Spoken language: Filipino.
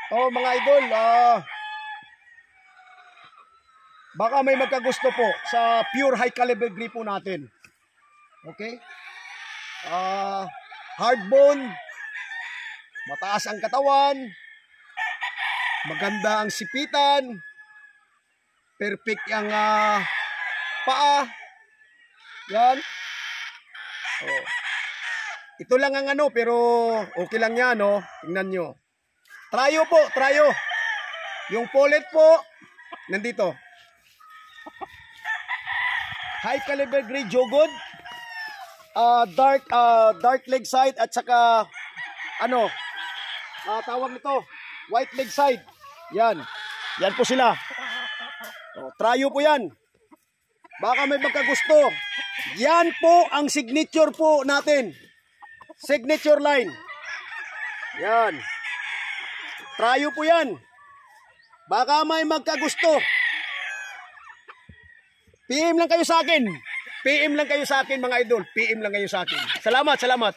Oh, mga idol, baka may magkagusto po sa pure high caliber grip po natin. Okay? Hard bone, mataas ang katawan, maganda ang sipitan, perfect ang paa. Yan. Oh. Ito lang ang ano, pero okay lang yan, no? Tingnan nyo. Tryo po, tryo. Yung pollet po, nandito. High caliber grade jogod. Dark leg side at saka ano, tawag nito, white leg side. Yan. Yan po sila. Oh, tryo po yan. Baka may magkagusto. Yan po ang signature po natin. Signature line. Yan. Tryo po yan. Baka may magkagusto. PM lang kayo sa akin. PM lang kayo sa akin, mga idol. PM lang kayo sa akin. Salamat, salamat.